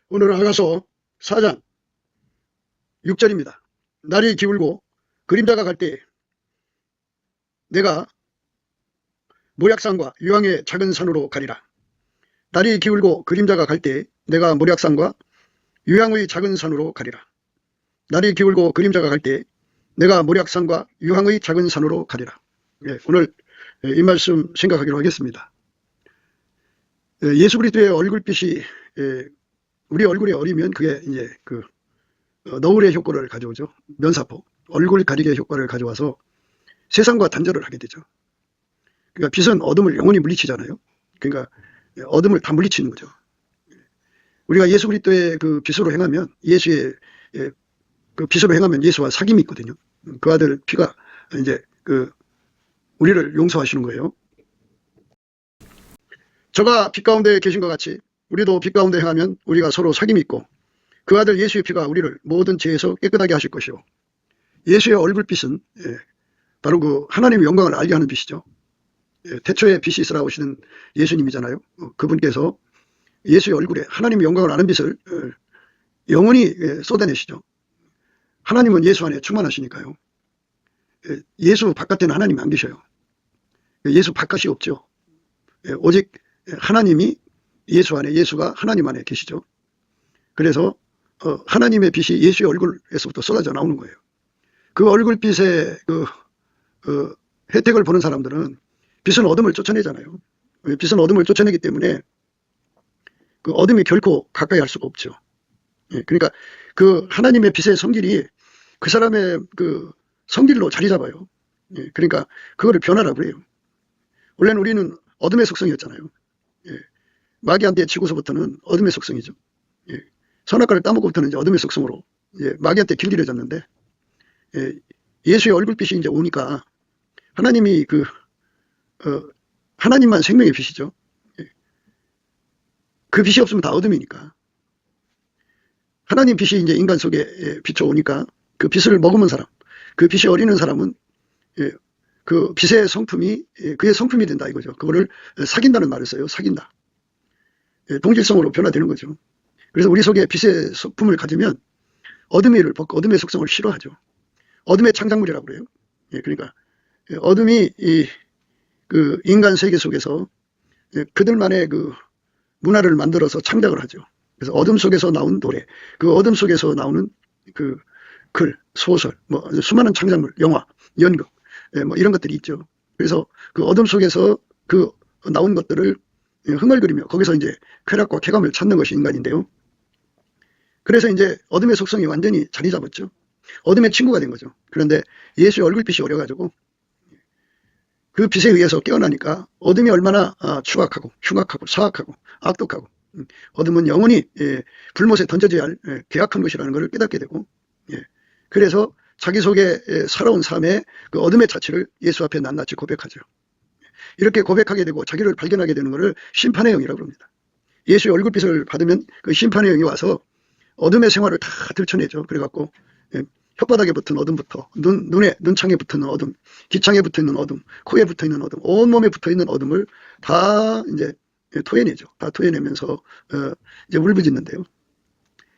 오늘 아가서 4장 6절입니다. 날이 기울고 그림자가 갈 때 내가 모략산과 유황의 작은 산으로 가리라. 날이 기울고 그림자가 갈 때 내가 모략산과 유황의 작은 산으로 가리라. 날이 기울고 그림자가 갈 때 내가 모략산과 유황의 작은 산으로 가리라. 오늘 이 말씀 생각하기로 하겠습니다. 예수 그리스도의 얼굴빛이 우리 얼굴에 어리면 그게 이제 너울의 효과를 가져오죠. 면사포, 얼굴 가리개 효과를 가져와서 세상과 단절을 하게 되죠. 그러니까 빛은 어둠을 영원히 물리치잖아요. 그러니까 어둠을 다 물리치는 거죠. 우리가 예수 그리스도의 그 빛으로 행하면 예수의 그 빛으로 행하면 예수와 사귐이 있거든요. 그 아들 피가 이제 우리를 용서하시는 거예요. 저가 빛 가운데 계신 것 같이 우리도 빛 가운데 행하면 우리가 서로 사귐이 있고 그 아들 예수의 피가 우리를 모든 죄에서 깨끗하게 하실 것이요. 예수의 얼굴빛은 바로 그 하나님의 영광을 알게 하는 빛이죠. 태초에 빛이 있으라 오시는 예수님이잖아요. 그분께서 예수의 얼굴에 하나님의 영광을 아는 빛을 영원히 쏟아내시죠. 하나님은 예수 안에 충만하시니까요. 예수 바깥에는 하나님이 안 계셔요. 예수 바깥이 없죠. 오직 하나님이 예수 안에, 예수가 하나님 안에 계시죠. 그래서 하나님의 빛이 예수의 얼굴에서부터 쏟아져 나오는 거예요. 그 얼굴빛의 혜택을 보는 사람들은 빛은 어둠을 쫓아내잖아요. 빛은 어둠을 쫓아내기 때문에 그 어둠이 결코 가까이 할 수가 없죠. 그러니까 그 하나님의 빛의 성질이 그 사람의 그 성질로 자리 잡아요. 그러니까 그거를 변화라고 해요. 원래는 우리는 어둠의 속성이었잖아요. 마귀한테 지고서부터는 어둠의 속성이죠. 선악과를 따먹고부터는 이제 어둠의 속성으로 마귀한테 길들여졌는데 예수의 얼굴빛이 이제 오니까 하나님이 하나님만 생명의 빛이죠. 그 빛이 없으면 다 어둠이니까. 하나님 빛이 이제 인간 속에 비춰오니까 그 빛을 머금은 사람, 그 빛이 어리는 사람은 그 빛의 성품이 그의 성품이 된다 이거죠. 그거를 사귄다는 말을 써요. 사귄다. 동질성으로 변화되는 거죠. 그래서 우리 속에 빛의 성품을 가지면 어둠의 일을 벗고 어둠의 속성을 싫어하죠. 어둠의 창작물이라고 그래요. 그러니까 어둠이 그 인간 세계 속에서 그들만의 그 문화를 만들어서 창작을 하죠. 그래서 어둠 속에서 나온 노래, 그 어둠 속에서 나오는 그 글, 소설, 뭐 수많은 창작물, 영화, 연극, 뭐 이런 것들이 있죠. 그래서 그 어둠 속에서 그 나온 것들을 흥얼거리며 거기서 이제 쾌락과 쾌감을 찾는 것이 인간인데요. 그래서 이제 어둠의 속성이 완전히 자리 잡았죠. 어둠의 친구가 된 거죠. 그런데 예수의 얼굴빛이 어려가지고 그 빛에 의해서 깨어나니까 어둠이 얼마나 추악하고 흉악하고 사악하고 악독하고 어둠은 영원히 불못에 던져져야 할 계약한 것이라는 것을 깨닫게 되고 그래서 자기 속에 살아온 삶의 그 어둠의 자취를 예수 앞에 낱낱이 고백하죠. 이렇게 고백하게 되고 자기를 발견하게 되는 것을 심판의 영이라고 합니다. 예수의 얼굴빛을 받으면 그 심판의 영이 와서 어둠의 생활을 다 들춰내죠. 그래갖고 혓바닥에 붙은 어둠부터 눈창에 붙는 어둠, 기창에 붙어있는 어둠, 코에 붙어있는 어둠, 온몸에 붙어있는 어둠을 다 이제 토해내죠. 다 토해내면서 이제 울부짖는데요.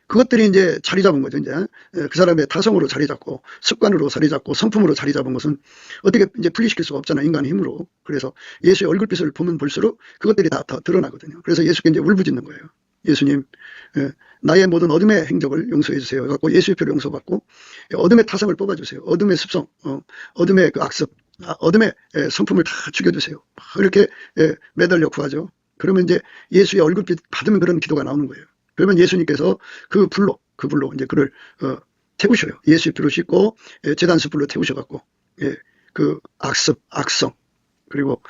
그것들이 이제 자리 잡은 거죠. 이제 그 사람의 타성으로 자리 잡고 습관으로 자리 잡고 성품으로 자리 잡은 것은 어떻게 이제 분리시킬 수가 없잖아요. 인간의 힘으로. 그래서 예수의 얼굴빛을 보면 볼수록 그것들이 다 드러나거든요. 그래서 예수께 이제 울부짖는 거예요. 예수님, 나의 모든 어둠의 행적을 용서해 주세요. 그래갖고 예수의 표를 용서받고 어둠의 타성을 뽑아주세요. 어둠의 습성, 어둠의 그 악습, 어둠의 성품을 다 죽여주세요. 이렇게 매달려 구하죠. 그러면 이제 예수의 얼굴빛 받으면 그런 기도가 나오는 거예요. 그러면 예수님께서 그 불로 이제 그를 태우셔요. 예수의 피로 씻고 제단수 불로 태우셔갖고 그 악습, 악성 그리고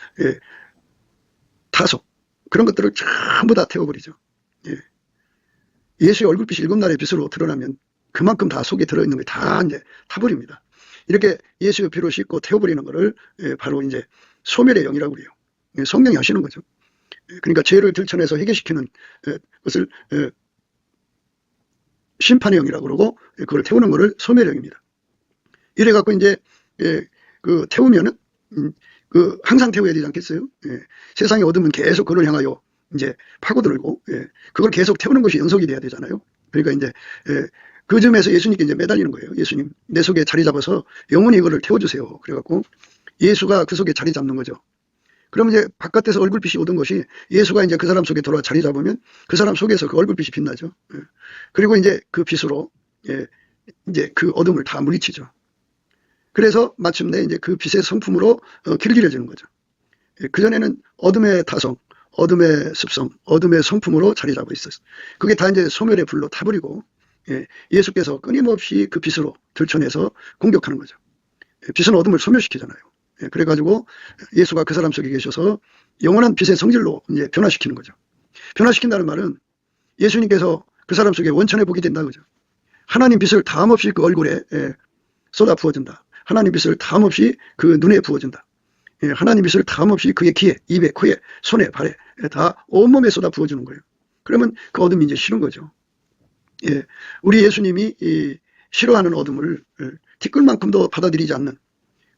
타속 그런 것들을 전부 다 태워버리죠. 예수의 얼굴빛이 7날의 빛으로 드러나면 그만큼 다 속에 들어있는 게 다 이제 타버립니다. 이렇게 예수의 피로 씻고 태워버리는 것을 바로 이제 소멸의 영이라고 그래요. 성령이 하시는 거죠. 그러니까 죄를 들춰내서 해결시키는 것을 심판의 영이라고 그러고 그걸 태우는 것을 소멸의 영입니다. 이래갖고 이제 그 태우면은 항상 태워야 되지 않겠어요? 세상의 어둠은 계속 그를 향하여 이제 파고들고, 그걸 계속 태우는 것이 연속이 돼야 되잖아요. 그러니까 이제 그 점에서 예수님께 이제 매달리는 거예요. 예수님, 내 속에 자리 잡아서 영원히 이거를 태워주세요. 그래갖고 예수가 그 속에 자리 잡는 거죠. 그러면 이제 바깥에서 얼굴빛이 오던 것이 예수가 이제 그 사람 속에 들어와 자리 잡으면 그 사람 속에서 그 얼굴빛이 빛나죠. 그리고 이제 그 빛으로 이제 그 어둠을 다 물리치죠. 그래서 마침내 이제 그 빛의 성품으로 길들여지는 거죠. 그전에는 어둠의 타성, 어둠의 습성, 어둠의 성품으로 자리 잡고 있었어요. 그게 다 이제 소멸의 불로 타버리고 예수께서 끊임없이 그 빛으로 들춰내서 공격하는 거죠. 빛은 어둠을 소멸시키잖아요. 그래가지고 예수가 그 사람 속에 계셔서 영원한 빛의 성질로 이제 변화시키는 거죠. 변화시킨다는 말은 예수님께서 그 사람 속에 원천의 복이 된다 그죠. 하나님 빛을 다함없이 그 얼굴에 쏟아 부어준다. 하나님 빛을 다함없이 그 눈에 부어준다. 하나님 빛을 다함없이 그의 귀에, 입에, 코에, 손에, 발에 다 온몸에 쏟아 부어주는 거예요. 그러면 그 어둠이 이제 싫은 거죠. 우리 예수님이 싫어하는 어둠을 티끌만큼도 받아들이지 않는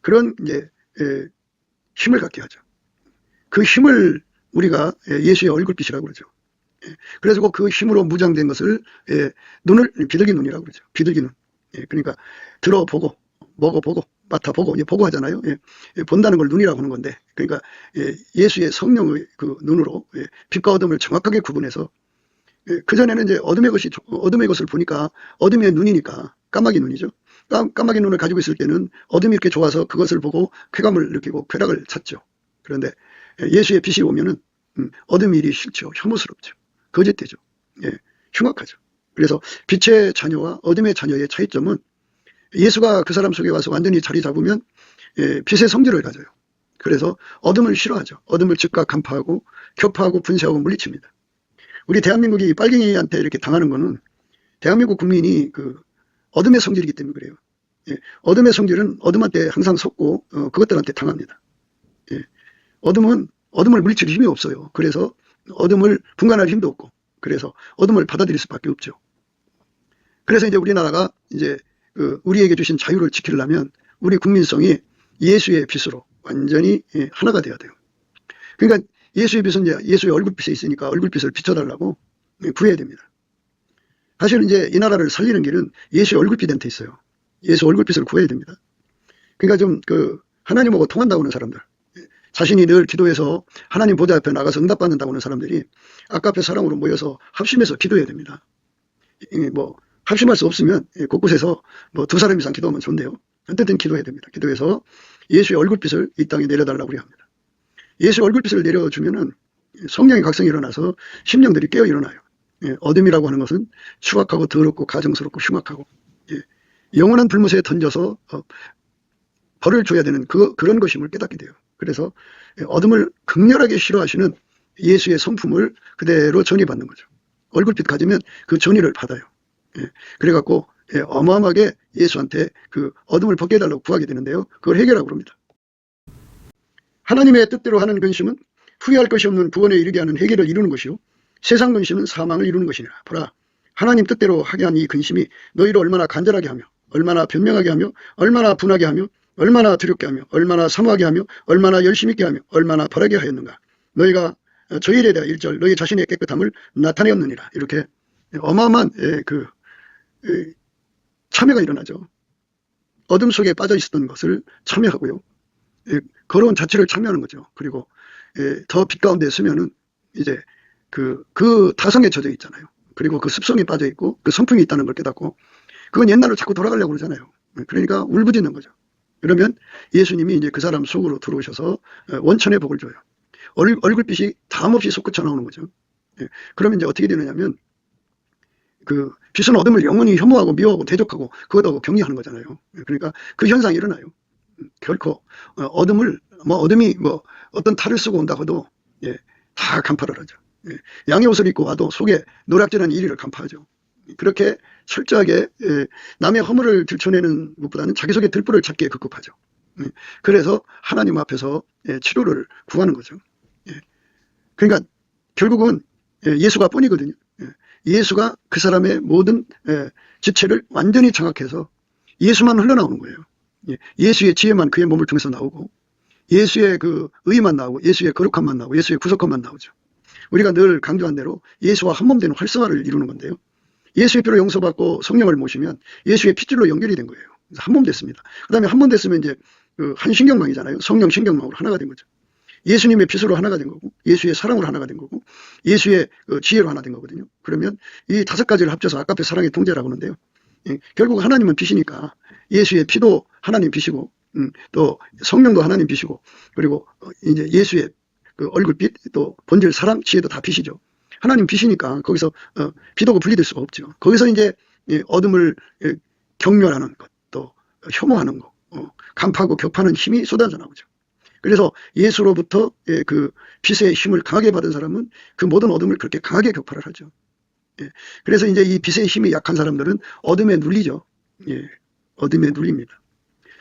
그런 이제 힘을 갖게 하죠. 그 힘을 우리가 예수의 얼굴빛이라고 그러죠. 그래서 그 힘으로 무장된 것을 눈을 비둘기 눈이라고 그러죠. 비둘기 눈. 그러니까 들어보고 먹어보고 맡아보고 보고 하잖아요. 본다는 걸 눈이라고 하는 건데 그러니까 예수의 성령의 그 눈으로 빛과 어둠을 정확하게 구분해서 그전에는 이제 어둠의 것을 보니까 어둠의 눈이니까 까마귀 눈이죠. 까마귀 눈을 가지고 있을 때는 어둠이 이렇게 좋아서 그것을 보고 쾌감을 느끼고 쾌락을 찾죠. 그런데 예수의 빛이 오면은 어둠이 일이 싫죠. 혐오스럽죠. 거짓되죠. 흉악하죠. 그래서 빛의 자녀와 어둠의 자녀의 차이점은 예수가 그 사람 속에 와서 완전히 자리 잡으면 빛의 성질을 가져요. 그래서 어둠을 싫어하죠. 어둠을 즉각 간파하고 격파하고 분쇄하고 물리칩니다. 우리 대한민국이 빨갱이한테 이렇게 당하는 거는 대한민국 국민이 그 어둠의 성질이기 때문에 그래요. 어둠의 성질은 어둠한테 항상 섰고 그것들한테 당합니다. 어둠을 물리칠 힘이 없어요. 그래서 어둠을 분간할 힘도 없고 그래서 어둠을 받아들일 수밖에 없죠. 그래서 이제 우리나라가 이제 우리에게 주신 자유를 지키려면 우리 국민성이 예수의 빛으로 완전히 하나가 되어야 돼요. 그러니까 예수의 빛은 이제 예수의 얼굴빛에 있으니까 얼굴빛을 비춰달라고 구해야 됩니다. 사실은 이제 이 나라를 살리는 길은 예수의 얼굴빛한테 있어요. 예수 얼굴빛을 구해야 됩니다. 그러니까 좀 하나님하고 통한다고 하는 사람들, 자신이 늘 기도해서 하나님 보좌 앞에 나가서 응답받는다고 하는 사람들이 아까의 사랑으로 모여서 합심해서 기도해야 됩니다. 뭐 합심할 수 없으면 곳곳에서 뭐 2사람 이상 기도하면 좋은데요. 어쨌든 기도해야 됩니다. 기도해서 예수의 얼굴빛을 이 땅에 내려달라고 우리 합니다. 예수의 얼굴빛을 내려주면은 성령의 각성이 일어나서 심령들이 깨어 일어나요. 어둠이라고 하는 것은 추악하고 더럽고 가증스럽고 흉악하고 영원한 불못에 던져서 벌을 줘야 되는 그런 것임을 깨닫게 돼요. 그래서 어둠을 극렬하게 싫어하시는 예수의 성품을 그대로 전이받는 거죠. 얼굴빛 가지면 그 전이를 받아요. 그래갖고 어마어마하게 예수한테 그 어둠을 벗게 해달라고 구하게 되는데요. 그걸 해결하고 그럽니다. 하나님의 뜻대로 하는 근심은 후회할 것이 없는 구원에 이르게 하는 해결을 이루는 것이요 세상 근심은 사망을 이루는 것이니라. 보라, 하나님 뜻대로 하게 한 이 근심이 너희를 얼마나 간절하게 하며 얼마나 변명하게 하며 얼마나 분하게 하며 얼마나 두렵게 하며 얼마나 사모하게 하며 얼마나 열심 있게 하며 얼마나 벌하게 하였는가. 너희가 저 일에 대하 1절 너희 자신의 깨끗함을 나타내었느니라. 이렇게 어마어마한 참여가 일어나죠. 어둠 속에 빠져 있었던 것을 참여하고요. 거룩한 자체를 참여하는 거죠. 그리고 더 빛 가운데 서면은 이제 그 타성에 젖어 있잖아요. 그리고 그 습성이 빠져 있고 그 성품이 있다는 걸 깨닫고 그건 옛날로 자꾸 돌아가려고 그러잖아요. 그러니까 울부짖는 거죠. 그러면 예수님이 이제 그 사람 속으로 들어오셔서 원천의 복을 줘요. 얼굴빛이 담없이 솟구쳐 나오는 거죠. 그러면 이제 어떻게 되느냐면 그 빛은 어둠을 영원히 혐오하고 미워하고 대적하고 그것하고 경계하는 거잖아요. 그러니까 그 현상이 일어나요. 결코 어둠이 어떤 탈을 쓰고 온다고 해도 다 간파를 하죠. 양의 옷을 입고 와도 속에 노략질한 이리를 간파하죠. 그렇게 철저하게 남의 허물을 들춰내는 것보다는 자기 속에 들불을 찾기에 급급하죠. 그래서 하나님 앞에서 치료를 구하는 거죠. 그러니까 결국은 예수가 뻔이거든요. 예수가 그 사람의 모든 지체를 완전히 장악해서 예수만 흘러나오는 거예요. 예수의 지혜만 그의 몸을 통해서 나오고 예수의 그 의만 나오고 예수의 거룩함만 나오고 예수의 구속함만 나오죠. 우리가 늘 강조한 대로 예수와 한 몸 되는 활성화를 이루는 건데요. 예수의 피로 용서받고 성령을 모시면 예수의 핏줄로 연결이 된 거예요. 그래서 한 몸 됐습니다. 그 다음에 한 몸 됐으면 이제 한 신경망이잖아요. 성령 신경망으로 하나가 된 거죠. 예수님의 핏으로 하나가 된 거고, 예수의 사랑으로 하나가 된 거고, 예수의 지혜로 하나 된 거거든요. 그러면 이 5가지를 합쳐서 아까의 사랑의 통제라고 하는데요. 결국 하나님은 빛이니까 예수의 피도 하나님 빛이고, 또 성령도 하나님 빛이고, 그리고 이제 예수의 그 얼굴빛, 또 본질 사랑, 지혜도 다 빛이죠. 하나님 빛이니까 거기서 빛하고 분리될 수가 없죠. 거기서 이제 어둠을 경멸하는 것, 또 혐오하는 것, 간파하고 격파하는 힘이 쏟아져 나오죠. 그래서 예수로부터 그 빛의 힘을 강하게 받은 사람은 그 모든 어둠을 그렇게 강하게 격파를 하죠. 그래서 이제 이 빛의 힘이 약한 사람들은 어둠에 눌리죠. 어둠에 눌립니다.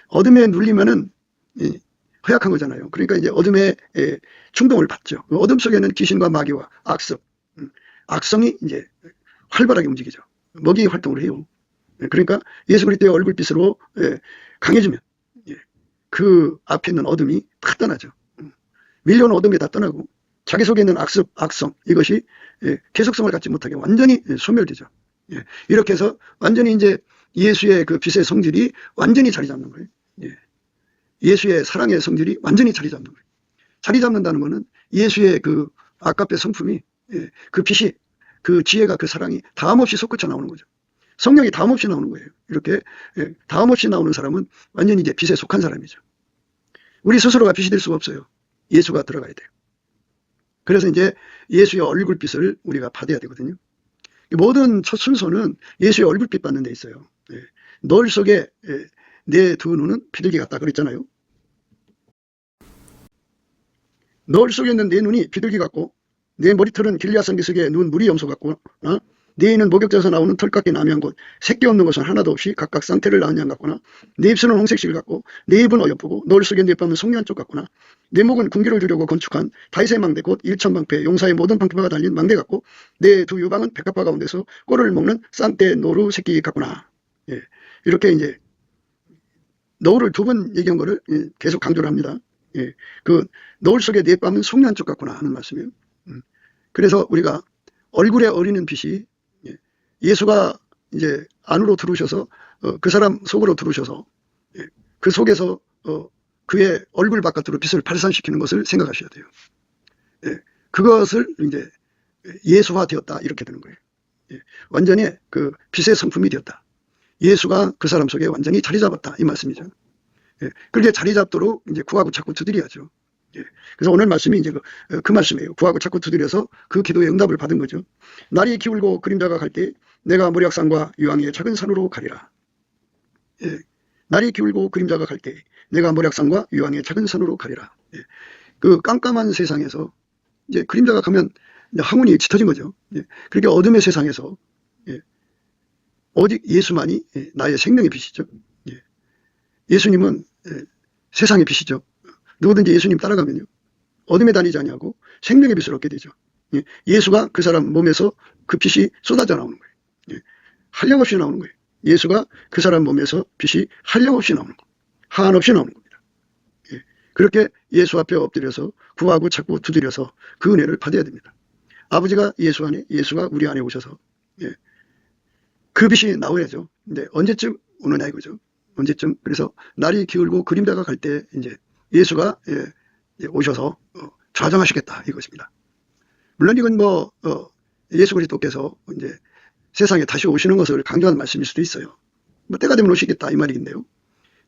어둠에 눌리면은 허약한 거잖아요. 그러니까 이제 어둠에 충동을 받죠. 어둠 속에는 귀신과 마귀와 악습, 악성이 이제 활발하게 움직이죠. 먹이 활동을 해요. 그러니까 예수 그리스도의 얼굴빛으로 강해지면 그 앞에 있는 어둠이 다 떠나죠. 밀려오는 어둠이 다 떠나고 자기 속에 있는 악습, 악성 이것이 계속성을 갖지 못하게 완전히 소멸되죠. 이렇게 해서 완전히 이제 예수의 그 빛의 성질이 완전히 자리 잡는 거예요. 예수의 사랑의 성질이 완전히 자리 잡는 거예요. 자리 잡는다는 것은 예수의 그 아까의 성품이 그 빛이 그 지혜가 그 사랑이 다함없이 솟구쳐 나오는 거죠. 성령이 다함없이 나오는 거예요. 이렇게 다함없이 나오는 사람은 완전히 이제 빛에 속한 사람이죠. 우리 스스로가 빛이 될 수가 없어요. 예수가 들어가야 돼요. 그래서 이제 예수의 얼굴빛을 우리가 받아야 되거든요. 모든 첫 순서는 예수의 얼굴빛 받는 데 있어요. 너울 속에 내 두 눈은 비둘기 같다 그랬잖아요. 너울 속에 있는 내 눈이 비둘기 같고 내 머리털은 길리앗 성기석의 눈 무리 염소 같고 내 입은 목욕제에서 나오는 털깎이 나면 곧 새끼 없는 것은 하나도 없이 각각 쌍태를 낳은 양 같구나. 내 입술은 홍색실 같고 내 입은 어여쁘고 너울 속에 내 뺨은 송리한 쪽 같구나. 내 목은 군기를 두려고 건축한 다윗의 망대 곧 일천방패 용사의 모든 방패가 달린 망대 같고 내 두 유방은 백합화 가운데서 꼴을 먹는 쌍떼 노루 새끼 같구나. 이렇게 이제 너울을 두 번 얘기한 거를 계속 강조를 합니다. 그 너울 속에 내 뺨은 송리한 쪽 같구나 하는 말씀이에요. 그래서 우리가 얼굴에 어리는 빛이 예수가 이제 안으로 들어오셔서 그 사람 속으로 들어오셔서 그 속에서 그의 얼굴 바깥으로 빛을 발산시키는 것을 생각하셔야 돼요. 그것을 이제 예수화 되었다 이렇게 되는 거예요. 완전히 그 빛의 성품이 되었다. 예수가 그 사람 속에 완전히 자리 잡았다 이 말씀이죠. 그렇게 자리 잡도록 이제 구하고 찾고 두드려야죠. 그래서 오늘 말씀이 이제 그 말씀이에요. 구하고 찾고 두드려서 그 기도의 응답을 받은 거죠. 날이 기울고 그림자가 갈 때 내가 모략산과 유황의 작은 산으로 가리라. 날이 기울고 그림자가 갈 때 내가 모략산과 유황의 작은 산으로 가리라. 그 깜깜한 세상에서 이제 그림자가 가면 이제 항문이 짙어진 거죠. 그렇게 어둠의 세상에서 오직 예수만이 나의 생명의 빛이죠. 예수님은 세상의 빛이죠. 누구든지 예수님 따라가면요 어둠에 다니지 아니하고 생명의 빛을 얻게 되죠. 예수가 그 사람 몸에서 그 빛이 쏟아져 나오는 거예요. 한량없이 나오는 거예요. 예수가 그 사람 몸에서 빛이 한량없이 나오는 거, 한없이 나오는 겁니다. 그렇게 예수 앞에 엎드려서 구하고 찾고 두드려서 그 은혜를 받아야 됩니다. 아버지가 예수 안에, 예수가 우리 안에 오셔서 그 빛이 나오야죠. 근데 언제쯤 오느냐 이거죠. 언제쯤. 그래서 날이 기울고 그림자가 갈 때 이제 예수가 오셔서 좌정하시겠다 이것입니다. 물론 이건 뭐 예수 그리스도께서 이제 세상에 다시 오시는 것을 강조하는 말씀일 수도 있어요. 뭐 때가 되면 오시겠다 이 말인데요.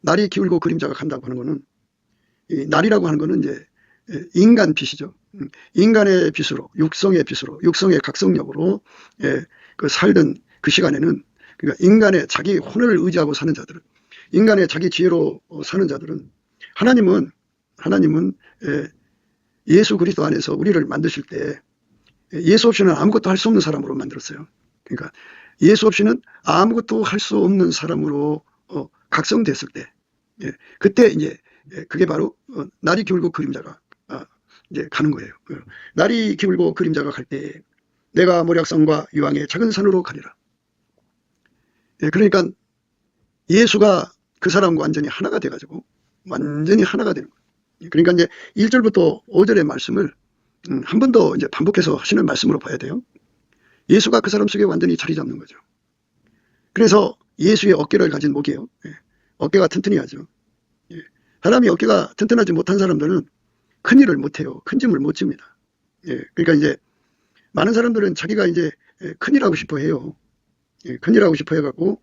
날이 기울고 그림자가 간다고 하는 거는 이 날이라고 하는 거는 이제 인간 빛이죠. 인간의 빛으로 육성의 빛으로 육성의 각성력으로 그 살던 그 시간에는 그러니까 인간의 자기 혼을 의지하고 사는 자들은 인간의 자기 지혜로 사는 자들은 하나님은 예수 그리스도 안에서 우리를 만드실 때 예수 없이는 아무것도 할 수 없는 사람으로 만들었어요. 그러니까 예수 없이는 아무것도 할 수 없는 사람으로 각성됐을 때 그때 이제 그게 바로 날이 기울고 그림자가 이제 가는 거예요. 날이 기울고 그림자가 갈 때 내가 모략산과 유황의 작은 산으로 가리라. 그러니까 예수가 그 사람과 완전히 하나가 돼가지고 완전히 하나가 되는 거예요. 그러니까 이제 1절부터 5절의 말씀을 한 번 더 이제 반복해서 하시는 말씀으로 봐야 돼요. 예수가 그 사람 속에 완전히 자리 잡는 거죠. 그래서 예수의 어깨를 가진 목이에요. 어깨가 튼튼해야죠. 사람이 어깨가 튼튼하지 못한 사람들은 큰 일을 못해요. 큰 짐을 못 집니다. 그러니까 이제 많은 사람들은 자기가 이제 큰 일 하고 싶어 해요. 큰 일 하고 싶어 해갖고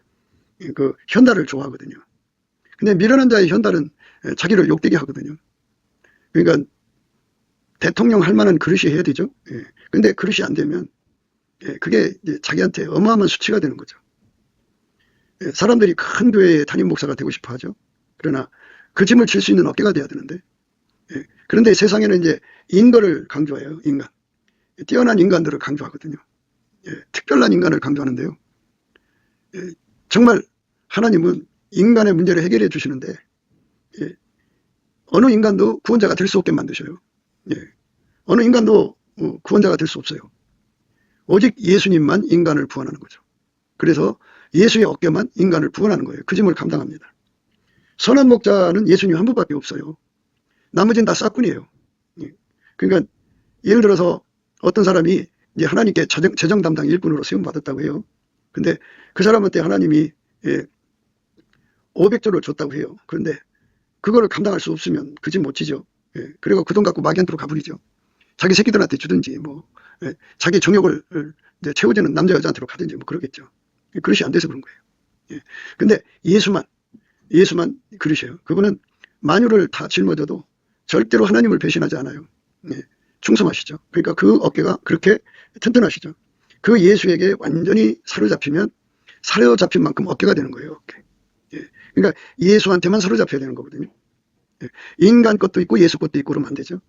그 현달을 좋아하거든요. 근데 미련한 자의 현달은 자기를 욕되게 하거든요. 그러니까 대통령 할 만한 그릇이 해야 되죠. 근데 그릇이 안 되면 그게 이제 자기한테 어마어마한 수치가 되는 거죠. 사람들이 큰 교회의 담임 목사가 되고 싶어 하죠. 그러나 그 짐을 질 수 있는 어깨가 돼야 되는데, 그런데 세상에는 이제 인거를 강조해요. 인간. 뛰어난 인간들을 강조하거든요. 특별한 인간을 강조하는데요. 정말 하나님은 인간의 문제를 해결해 주시는데 어느 인간도 구원자가 될 수 없게 만드셔요. 어느 인간도 구원자가 될 수 없어요. 오직 예수님만 인간을 구원하는 거죠. 그래서 예수의 어깨만 인간을 구원하는 거예요. 그 짐을 감당합니다. 선한 목자는 예수님 한 분밖에 없어요. 나머지는 다 싹군이에요. 그러니까 예를 들어서 어떤 사람이 이제 하나님께 재정 담당 일꾼으로 세움 받았다고 해요. 근데 그 사람한테 하나님이 500조를 줬다고 해요. 그런데 그거를 감당할 수 없으면 그 집 못 지죠. 그리고 그 돈 갖고 마견토로 가버리죠. 자기 새끼들한테 주든지 뭐 자기 정욕을 이제 채워주는 남자 여자한테로 가든지 뭐 그러겠죠. 그릇이 안 돼서 그런 거예요. 근데 예수만 그릇이에요. 그분은 만유를 다 짊어져도 절대로 하나님을 배신하지 않아요. 충성하시죠. 그러니까 그 어깨가 그렇게 튼튼하시죠. 그 예수에게 완전히 사로잡히면 사로잡힌 만큼 어깨가 되는 거예요. 어깨. 그러니까 예수한테만 사로잡혀야 되는 거거든요. 인간 것도 있고 예수 것도 있고 그러면 안 되죠.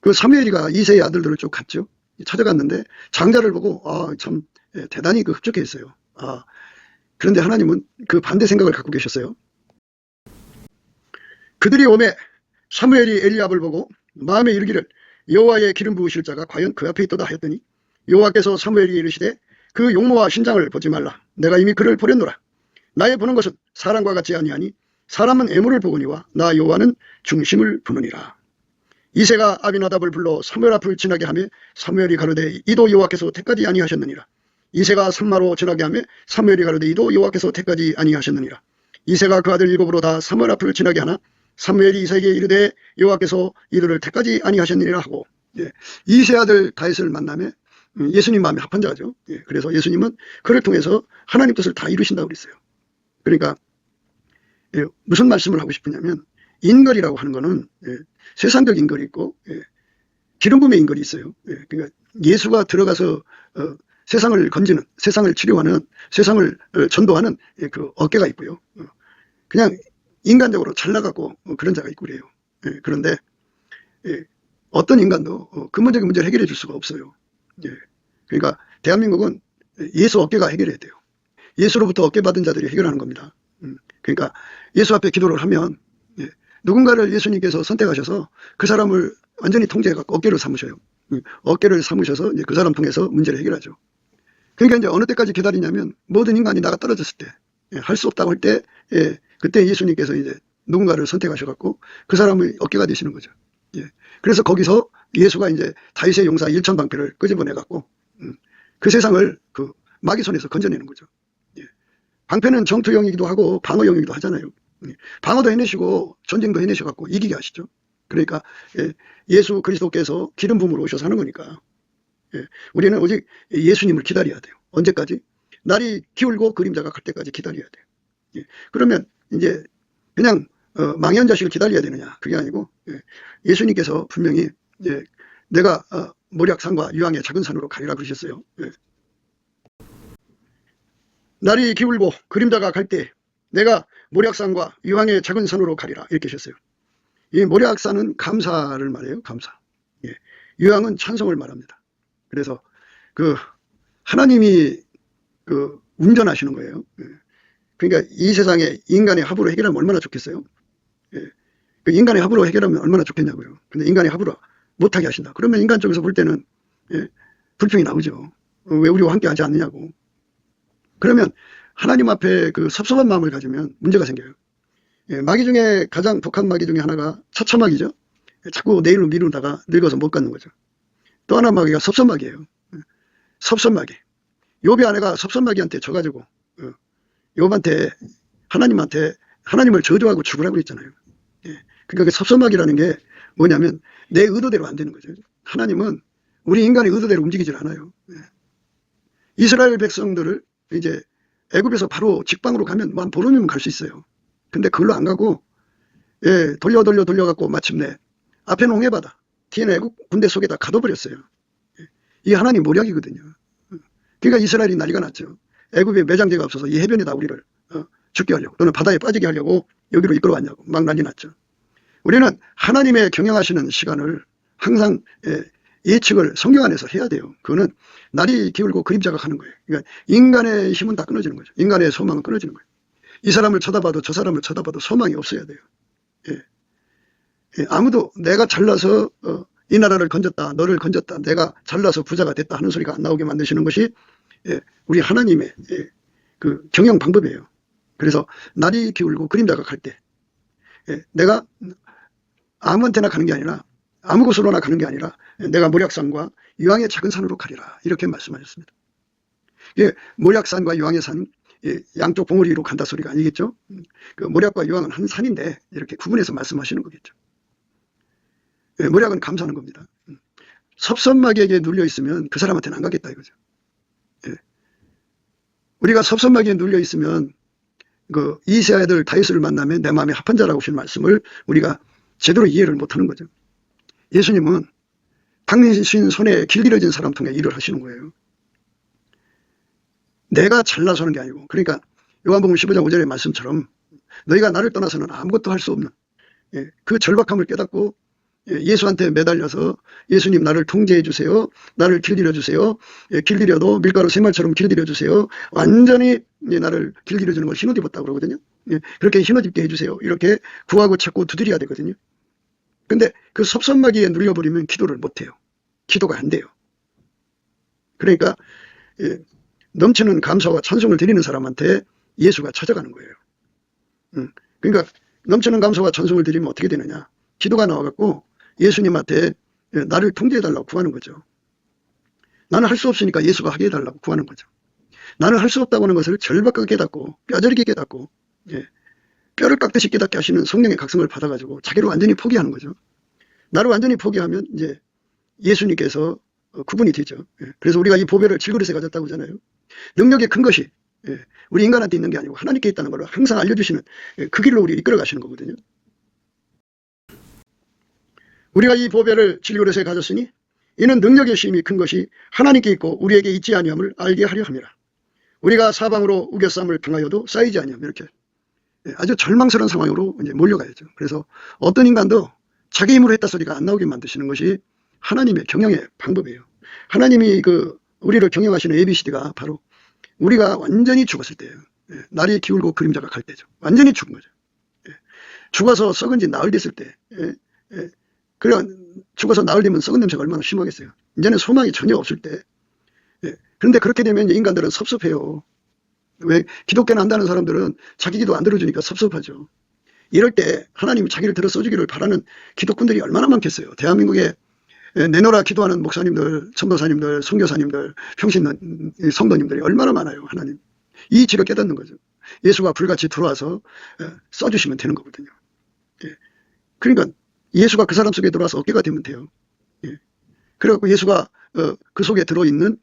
그 사무엘이가 이새의 아들들을 쭉 갔죠. 찾아갔는데 장자를 보고 참 대단히 그 흡족했어요. 그런데 하나님은 그 반대 생각을 갖고 계셨어요. 그들이 오매 사무엘이 엘리압을 보고 마음에 이르기를 여호와의 기름 부으실 자가 과연 그 앞에 있도다 하였더니 여호와께서 사무엘에게 이르시되 그 용모와 신장을 보지 말라. 내가 이미 그를 보렸노라. 나의 보는 것은 사람과 같지 아니하니 사람은 애물을 보거니와 나 여호와는 중심을 보느니라. 이새가 아비나답을 불러 사무엘 앞을 지나게 하며 사무엘이 가로되 이도 여호와께서 택하지 아니하셨느니라. 이새가 산마로 지나게 하며 사무엘이 가로되 이도 여호와께서 택하지 아니하셨느니라. 이새가 그 아들 일곱으로 다 사무엘 앞을 지나게 하나 사무엘이 이새에게 이르되 여호와께서 이들을 택하지 아니하셨느니라 하고, 이새 아들 다윗을 만나며 예수님 마음에 합한 자죠. 그래서 예수님은 그를 통해서 하나님 뜻을 다 이루신다고 그랬어요. 그러니까 무슨 말씀을 하고 싶으냐면 인걸이라고 하는 거는 세상적 인걸이 있고 기름 부음의 인걸이 있어요. 그러니까 예수가 들어가서 세상을 건지는, 세상을 치료하는, 세상을 전도하는 그 어깨가 있고요. 그냥 인간적으로 잘나가고 그런 자가 있고 그래요. 그런데 어떤 인간도 근본적인 문제를 해결해 줄 수가 없어요. 그러니까 대한민국은 예수 어깨가 해결해야 돼요. 예수로부터 어깨 받은 자들이 해결하는 겁니다. 그러니까 예수 앞에 기도를 하면 누군가를 예수님께서 선택하셔서 그 사람을 완전히 통제해갖고 어깨를 삼으셔요. 어깨를 삼으셔서 이제 그 사람 통해서 문제를 해결하죠. 그러니까 이제 어느 때까지 기다리냐면 모든 인간이 나가 떨어졌을 때, 할 수 없다고 할 때, 그때 예수님께서 이제 누군가를 선택하셔갖고 그 사람의 어깨가 되시는 거죠. 그래서 거기서 예수가 이제 다윗의 용사 1,000방패를 끄집어내갖고 그 세상을 그 마귀 손에서 건져내는 거죠. 방패는 정투용이기도 하고 방어용이기도 하잖아요. 방어도 해내시고 전쟁도 해내셔갖고 이기게 하시죠. 그러니까 예수 그리스도께서 기름 부음으로 오셔서 하는 거니까 우리는 오직 예수님을 기다려야 돼요. 언제까지? 날이 기울고 그림자가 갈 때까지 기다려야 돼요. 그러면 이제 그냥 망연 자식을 기다려야 되느냐? 그게 아니고 예수님께서 분명히 내가 모략산과 유황의 작은 산으로 가리라 그러셨어요. 날이 기울고 그림자가 갈 때 내가 모략산과 유황의 작은 산으로 가리라 이렇게 하셨어요. 이 모략산은 감사를 말해요. 감사. 유황은 찬송을 말합니다. 그래서 그 하나님이 그 운전하시는 거예요. 그러니까 이 세상에 인간의 합으로 해결하면 얼마나 좋겠어요. 그 인간의 합으로 해결하면 얼마나 좋겠냐고요. 근데 인간의 합으로 못하게 하신다. 그러면 인간 쪽에서 볼 때는 불평이 나오죠. 왜 우리와 함께 하지 않느냐고. 그러면 하나님 앞에 그 섭섭한 마음을 가지면 문제가 생겨요. 마귀 중에 가장 독한 마귀 중에 하나가 차차마귀죠. 자꾸 내일로 미루다가 늙어서 못 갖는 거죠. 또 하나 마귀가 섭섭마귀예요. 섭섭마귀. 욥의 아내가 섭섭마귀한테 져가지고 욥한테 하나님을 저주하고 죽으라고 그랬잖아요. 그러니까 그 섭섭마귀라는 게 뭐냐면 내 의도대로 안 되는 거죠. 하나님은 우리 인간의 의도대로 움직이질 않아요. 이스라엘 백성들을 이제 애굽에서 바로 직방으로 가면 한 보름이면 갈 수 있어요. 근데 그걸로 안 가고 돌려갖고 마침내 앞에는 홍해바다, 뒤에는 애굽 군대 속에다 가둬버렸어요. 이게 하나님 모략이거든요. 그러니까 이스라엘이 난리가 났죠. 애굽에 매장제가 없어서 이 해변에다 우리를 죽게 하려고 또는 바다에 빠지게 하려고 여기로 이끌어왔냐고 막 난리 났죠. 우리는 하나님의 경영하시는 시간을 항상 예측을 성경 안에서 해야 돼요. 그거는 날이 기울고 그림자가 가는 거예요. 그러니까 인간의 힘은 다 끊어지는 거죠. 인간의 소망은 끊어지는 거예요. 이 사람을 쳐다봐도 저 사람을 쳐다봐도 소망이 없어야 돼요. 아무도 내가 잘나서 이 나라를 건졌다, 너를 건졌다, 내가 잘나서 부자가 됐다 하는 소리가 안 나오게 만드시는 것이 우리 하나님의 그 경영 방법이에요. 그래서 날이 기울고 그림자가 갈 때 내가 아무한테나 가는 게 아니라 아무 곳으로나 가는 게 아니라 내가 모략산과 유황의 작은 산으로 가리라 이렇게 말씀하셨습니다. 모략산과 유황의 산 양쪽 봉우리로 간다 소리가 아니겠죠. 그 모략과 유황은 한 산인데 이렇게 구분해서 말씀하시는 거겠죠. 모략은 감사하는 겁니다. 섭섭마귀에게 눌려 있으면 그 사람한테는 안 가겠다 이거죠. 우리가 섭섭마귀에 눌려 있으면 그 이세 아들 다윗을 만나면 내 마음에 합한 자라고 하신 말씀을 우리가 제대로 이해를 못하는 거죠. 예수님은 당신 손에 길들여진 사람 통해 일을 하시는 거예요. 내가 잘나서 하는 게 아니고, 그러니까 요한복음 15장 5절의 말씀처럼 너희가 나를 떠나서는 아무것도 할 수 없는 그 절박함을 깨닫고 예수한테 매달려서 예수님 나를 통제해 주세요. 나를 길들여 주세요. 길들여도 밀가루 새말처럼 길들여 주세요. 완전히 나를 길들여 주는 걸 흰옷 입었다고 그러거든요. 그렇게 흰옷 입게 해주세요. 이렇게 구하고 찾고 두드려야 되거든요. 근데 그 섭섭마귀에 눌려버리면 기도를 못해요. 기도가 안 돼요. 그러니까 넘치는 감사와 찬송을 드리는 사람한테 예수가 찾아가는 거예요. 그러니까 넘치는 감사와 찬송을 드리면 어떻게 되느냐. 기도가 나와갖고 예수님한테 나를 통제해달라고 구하는 거죠. 나는 할 수 없으니까 예수가 하게 해달라고 구하는 거죠. 나는 할 수 없다고 하는 것을 절박하게 깨닫고 뼈저리게 깨닫고 뼈를 깎듯이 깨닫게 하시는 성령의 각성을 받아가지고 자기를 완전히 포기하는 거죠. 나를 완전히 포기하면 이제 예수님께서 구분이 되죠. 그래서 우리가 이 보배를 질그릇에 가졌다고 하잖아요. 능력의 큰 것이 우리 인간한테 있는 게 아니고 하나님께 있다는 걸 항상 알려주시는 그 길로 우리 이끌어 가시는 거거든요. 우리가 이 보배를 질그릇에 가졌으니 이는 능력의 힘이 큰 것이 하나님께 있고 우리에게 있지 아니함을 알게 하려 함이라. 우리가 사방으로 우겨쌈을 당하여도 쌓이지 아니함. 이렇게 아주 절망스러운 상황으로 이제 몰려가야죠. 그래서 어떤 인간도 자기 힘으로 했다 소리가 안 나오게 만드시는 것이 하나님의 경영의 방법이에요. 하나님이 우리를 경영하시는 ABCD가 바로 우리가 완전히 죽었을 때예요. 날이 기울고 그림자가 갈 때죠. 완전히 죽은 거죠. 죽어서 썩은 지 나흘 됐을 때 그래 죽어서 나흘 되면 썩은 냄새가 얼마나 심하겠어요. 이제는 소망이 전혀 없을 때 그런데 그렇게 되면 인간들은 섭섭해요. 왜 기독교는 한다는 사람들은 자기 기도 안 들어주니까 섭섭하죠. 이럴 때 하나님이 자기를 들어 써주기를 바라는 기독군들이 얼마나 많겠어요. 대한민국에 내노라 기도하는 목사님들, 전도사님들, 선교사님들, 평신 성도님들이 얼마나 많아요. 하나님 이 지를 깨닫는 거죠. 예수가 불같이 들어와서 써주시면 되는 거거든요. 그러니까 예수가 그 사람 속에 들어와서 어깨가 되면 돼요. 그래갖고 예수가 그 속에 들어있는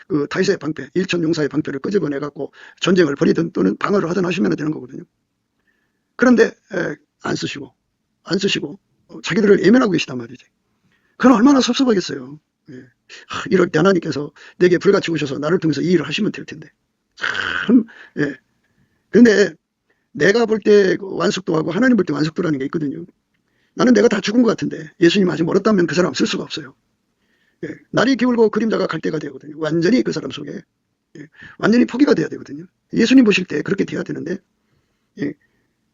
그 다윗의 방패, 일천 용사의 방패를 끄집어내갖고 전쟁을 벌이든 또는 방어를 하든 하시면 되는 거거든요. 그런데 안 쓰시고 자기들을 예면하고 계시단 말이지. 그건 얼마나 섭섭하겠어요. 이럴 때 하나님께서 내게 불같이 오셔서 나를 통해서 이 일을 하시면 될 텐데. 참, 그런데 내가 볼 때 완숙도 하고 하나님 볼 때 완숙도라는 게 있거든요. 나는 내가 다 죽은 것 같은데 예수님 아직 멀었다면 그 사람 쓸 수가 없어요. 날이 기울고 그림자가 갈 때가 되거든요. 완전히 그 사람 속에 완전히 포기가 돼야 되거든요. 예수님 보실 때 그렇게 돼야 되는데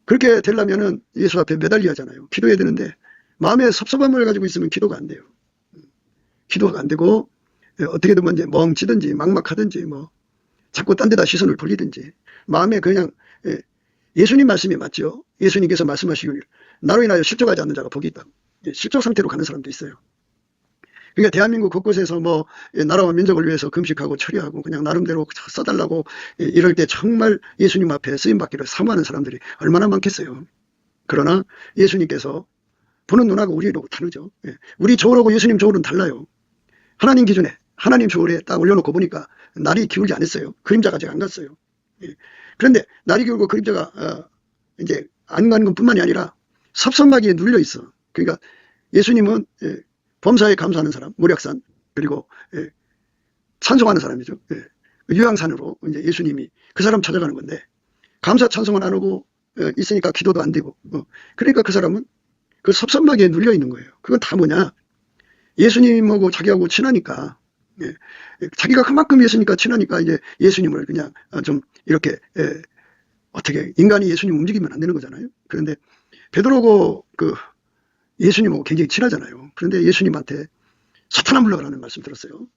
그렇게 되려면은 예수 앞에 매달려야 하잖아요. 기도해야 되는데 마음에 섭섭함을 가지고 있으면 기도가 안 돼요. 기도가 안 되고 어떻게든 이제 멍치든지 막막하든지 뭐 자꾸 딴 데다 시선을 돌리든지 마음에 그냥 예수님 말씀이 맞죠. 예수님께서 말씀하시길 나로 인하여 실족하지 않는 자가 복이 있다. 실족 상태로 가는 사람도 있어요. 그러니까 대한민국 곳곳에서 뭐 나라와 민족을 위해서 금식하고 처리하고 그냥 나름대로 써달라고 이럴 때 정말 예수님 앞에 쓰임받기를 사모하는 사람들이 얼마나 많겠어요. 그러나 예수님께서 보는 눈하고 우리하고 다르죠. 우리 저울하고 예수님 저울은 달라요. 하나님 기준에 하나님 저울에 딱 올려놓고 보니까 날이 기울지 않았어요. 그림자가 아직 안 갔어요. 그런데 날이 기울고 그림자가 이제 안 가는 것뿐만이 아니라 섭섭하기에 눌려 있어. 그러니까 예수님은 범사에 감사하는 사람, 모략산, 그리고 찬송하는 사람이죠. 유황산으로 이제 예수님이 그 사람 찾아가는 건데 감사 찬송은 안 하고 있으니까 기도도 안 되고 그러니까 그 사람은 그 섭섭하기에 눌려 있는 거예요. 그건 다 뭐냐? 예수님하고 자기하고 친하니까 자기가 그만큼 예수님과 친하니까 이제 예수님을 그냥 좀 이렇게 어떻게 인간이 예수님 움직이면 안 되는 거잖아요. 그런데 베드로고 그 예수님하고 굉장히 친하잖아요. 그런데 예수님한테 사탄아 물러가라는 말씀 들었어요.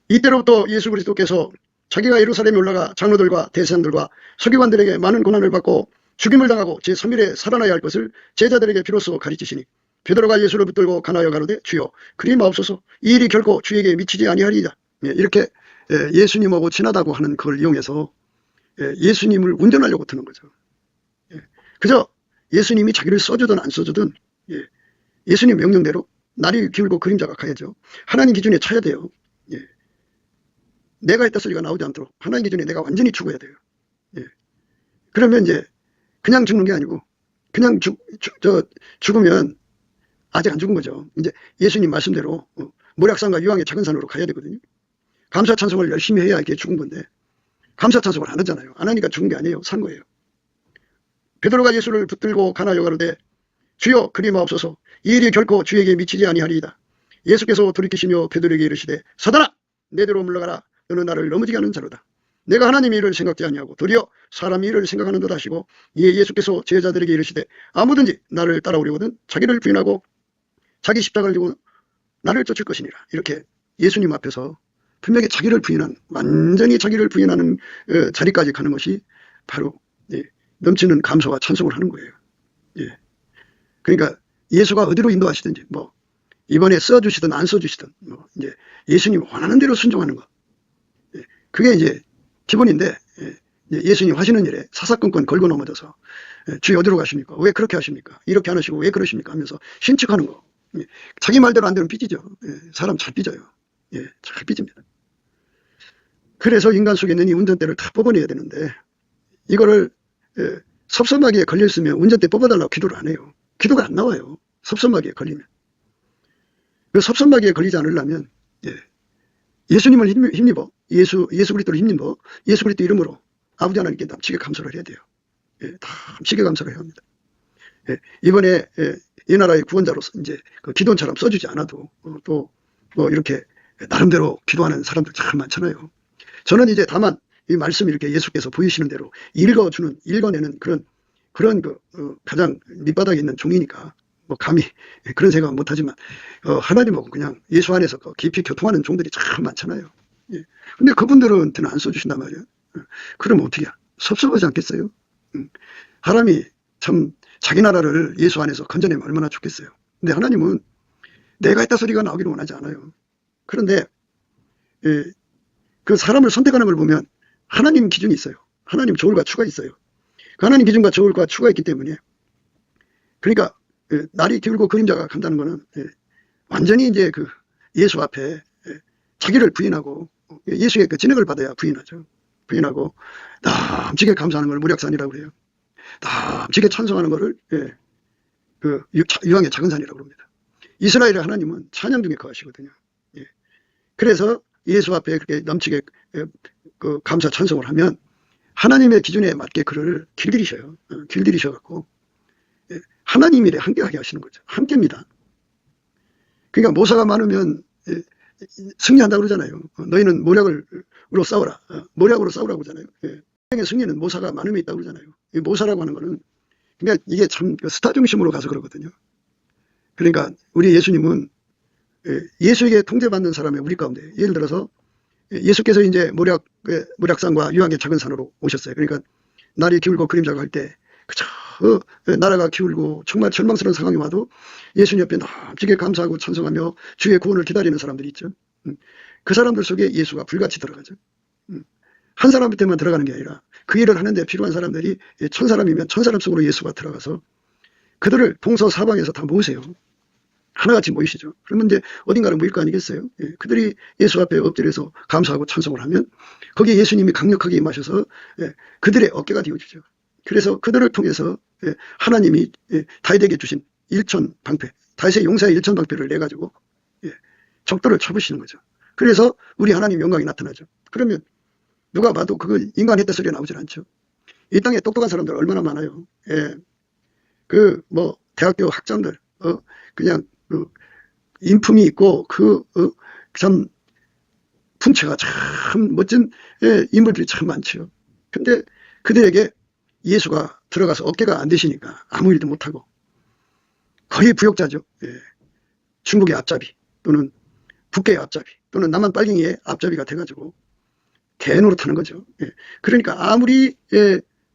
이때로부터 예수 그리스도께서 자기가 예루살렘에 올라가 장로들과 대제사장들과 서기관들에게 많은 고난을 받고 죽임을 당하고 제3일에 살아나야 할 것을 제자들에게 비로소 가르치시니 베드로가 예수를 붙들고 가나여 가로되 주여 그리 마옵소서 이 일이 결코 주에게 미치지 아니하리이다. 이렇게 예수님하고 친하다고 하는 그걸 이용해서 예수님을 운전하려고 드는 거죠. 그저 예수님이 자기를 써주든 안 써주든 예수님 명령대로 날이 기울고 그림자가 가야죠. 하나님 기준에 차야 돼요. 내가 했다 소리가 나오지 않도록 하나님 기준에 내가 완전히 죽어야 돼요. 그러면 이제 그냥 죽는 게 아니고 그냥 죽으면 아직 안 죽은 거죠. 이제 예수님 말씀대로 모략산과 유황의 작은 산으로 가야 되거든요. 감사 찬송을 열심히 해야 이게 죽은 건데 감사 찬송을 안 하잖아요. 안 하니까 죽은 게 아니에요. 산 거예요. 베드로가 예수를 붙들고 가나요 가로되 주여 그리 마옵소서 이 일이 결코 주에게 미치지 아니하리이다. 예수께서 돌이키시며 베드로에게 이르시되 사단아 내대로 물러가라. 너는 나를 넘어지게 하는 자로다. 내가 하나님의 일을 생각지 아니하고 도리어 사람의 일을 생각하는도다 하시고 이에 예수께서 제자들에게 이르시되 아무든지 나를 따라오려거든 자기를 부인하고 자기 십자가를 지고 나를 쫓을 것이니라. 이렇게 예수님 앞에서 분명히 자기를 부인한 완전히 자기를 부인하는 자리까지 가는 것이 바로 넘치는 감사와 찬송을 하는 거예요. 그러니까 예수가 어디로 인도하시든지 뭐 이번에 써주시든 안 써주시든 뭐 이제 예수님 원하는 대로 순종하는 것. 그게 이제 기본인데 예수님 하시는 일에 사사건건 걸고 넘어져서 주여 어디로 가십니까? 왜 그렇게 하십니까? 이렇게 안 하시고 왜 그러십니까? 하면서 신축하는 거. 자기 말대로 안 되면 삐지죠. 사람 잘 삐져요. 잘 삐집니다. 그래서 인간 속에 있는 이 운전대를 다 뽑아내야 되는데 이거를 섭섭하게 걸렸으면 운전대 뽑아달라고 기도를 안 해요. 기도가 안 나와요. 섭섭하게 걸리면. 그 섭섭하게 걸리지 않으려면 예수님을 힘입어 예수 그리스도를 힘입어 예수 그리스도 이름으로 아버지 하나님께 남치게 감사를 해야 돼요. 남치게 감사를 해야 합니다. 이번에 이 나라의 구원자로서 이제 그 기도원처럼 써주지 않아도 또 뭐 이렇게 나름대로 기도하는 사람들 참 많잖아요. 저는 이제 다만 이 말씀 이렇게 예수께서 보이시는 대로 읽어내는 그런 그 가장 밑바닥에 있는 종이니까 뭐 감히 그런 생각은 못하지만 하나님하고 그냥 예수 안에서 깊이 교통하는 종들이 참 많잖아요. 근데 그분들한테는 안 써주신단 말이에요. 그러면 어떻게 섭섭하지 않겠어요? 하나님이 참 자기 나라를 예수 안에서 건져내면 얼마나 좋겠어요. 근데 하나님은 내가 했다 소리가 나오기를 원하지 않아요. 그런데 그 사람을 선택하는 걸 보면 하나님 기준이 있어요. 하나님 저울과 추가 있어요. 그 하나님 기준과 저울과 추가 있기 때문에 그러니까 날이 기울고 그림자가 간다는 거는 완전히 이제 그 예수 앞에 자기를 부인하고 예수의 그 진액을 받아야 부인하죠. 부인하고 남치게 감사하는 걸 무략산이라고 그래요. 남치게 찬송하는 거를 그 유황의 작은 산이라고 합니다. 이스라엘의 하나님은 찬양 중에 거하시거든요. 그래서 예수 앞에 그렇게 넘치게 그 감사 찬송을 하면 하나님의 기준에 맞게 그를 길들이셔요. 길들이셔갖고 하나님 일에 함께하게 하시는 거죠. 함께입니다. 그러니까 모사가 많으면 승리한다고 그러잖아요. 너희는 모략으로 싸워라. 모략으로 싸우라고 그러잖아요. 의 승리는 모사가 많음에 있다고 그러잖아요. 모사라고 하는 거는 그러니까 이게 참 스타 중심으로 가서 그러거든요. 그러니까 우리 예수님은 예수에게 통제받는 사람의 우리 가운데 예를 들어서 예수께서 이제 모략산과 유황의 작은 산으로 오셨어요. 그러니까 날이 기울고 그림자가 갈 때 그저 나라가 기울고 정말 절망스러운 상황이 와도 예수님 옆에 넘치게 감사하고 찬송하며 주의 구원을 기다리는 사람들이 있죠. 그 사람들 속에 예수가 불같이 들어가죠. 한 사람한테만 들어가는 게 아니라 그 일을 하는데 필요한 사람들이 1000사람이면 1000사람 속으로 예수가 들어가서 그들을 동서사방에서 다 모으세요. 하나같이 모이시죠. 그러면 이제 어딘가를 모일 거 아니겠어요? 그들이 예수 앞에 엎드려서 감사하고 찬송을 하면 거기에 예수님이 강력하게 임하셔서 그들의 어깨가 되어주죠. 그래서 그들을 통해서 하나님이 다윗에게 주신 일천방패, 다윗의 용사의 일천방패를 내가지고 적들을 쳐부시는 거죠. 그래서 우리 하나님 영광이 나타나죠. 그러면 누가 봐도 그걸 인간했다 소리가 나오질 않죠. 이 땅에 똑똑한 사람들 얼마나 많아요. 대학교 학장들, 그냥 인품이 있고 참 풍채가 참 멋진 인물들이 참 많죠. 근데 그들에게 예수가 들어가서 어깨가 안 되시니까 아무 일도 못하고 거의 부역자죠. 중국의 앞잡이 또는 북계의 앞잡이 또는 남한 빨갱이의 앞잡이가 돼가지고 개노릇하는 거죠. 그러니까 아무리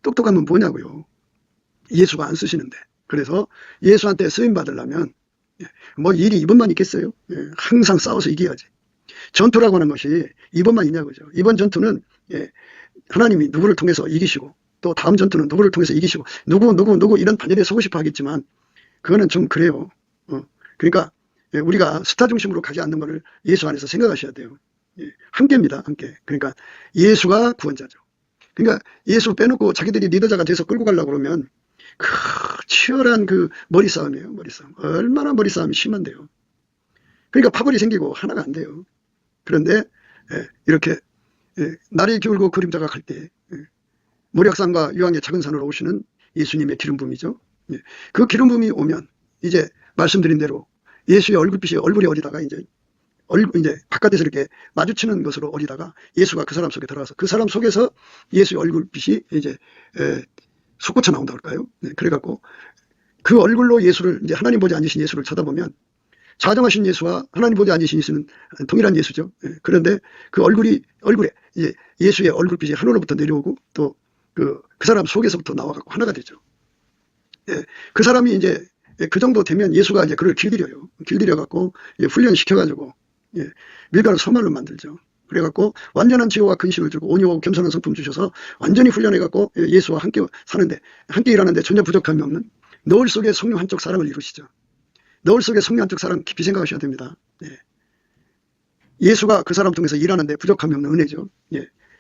똑똑하면 뭐냐고요. 예수가 안 쓰시는데. 그래서 예수한테 쓰임 받으려면 뭐 일이 이번만 있겠어요. 항상 싸워서 이겨야지. 전투라고 하는 것이 이번만 있냐고죠. 이번 전투는 하나님이 누구를 통해서 이기시고 또 다음 전투는 누구를 통해서 이기시고 누구 이런 반열에 서고 싶어 하겠지만 그거는 좀 그래요. 그러니까 우리가 스타 중심으로 가지 않는 것을 예수 안에서 생각하셔야 돼요. 함께입니다. 함께. 그러니까 예수가 구원자죠. 그러니까 예수 빼놓고 자기들이 리더자가 돼서 끌고 가려고 그러면 그 치열한 그 머리싸움이에요. 머리싸움. 얼마나 머리싸움이 심한데요. 그러니까 파벌이 생기고 하나가 안 돼요. 그런데 이렇게 날이 기울고 그림자가 갈 때 모략산과 유황의 작은 산으로 오시는 예수님의 기름붐이죠. 그 기름붐이 오면 이제 말씀드린 대로 예수의 얼굴빛이 얼굴에 어리다가 이제 바깥에서 이렇게 마주치는 것으로 어리다가 예수가 그 사람 속에 들어가서 그 사람 속에서 예수의 얼굴빛이 이제 솟구쳐 나온다고 할까요? 그래갖고 그 얼굴로 예수를 이제 하나님 보지 않으신 예수를 쳐다보면 자정하신 예수와 하나님 보지 않으신 예수는 동일한 예수죠. 그런데 그 얼굴에 이제 예수의 얼굴빛이 하늘로부터 내려오고 또 그 사람 속에서부터 나와갖고 하나가 되죠. 그 사람이 이제 그 정도 되면 예수가 이제 그를 길들여요. 길들여갖고 훈련시켜가지고 밀가루 소말로 만들죠. 그래갖고 완전한 지혜와 근심을 주고 온유하고 겸손한 성품 주셔서 완전히 훈련해갖고 예수와 함께 사는데 함께 일하는데 전혀 부족함이 없는 너울 속에 성령 한쪽 사랑을 이루시죠. 너울 속에 성령 한쪽 사랑 깊이 생각하셔야 됩니다. 예수가 그 사람 통해서 일하는데 부족함이 없는 은혜죠.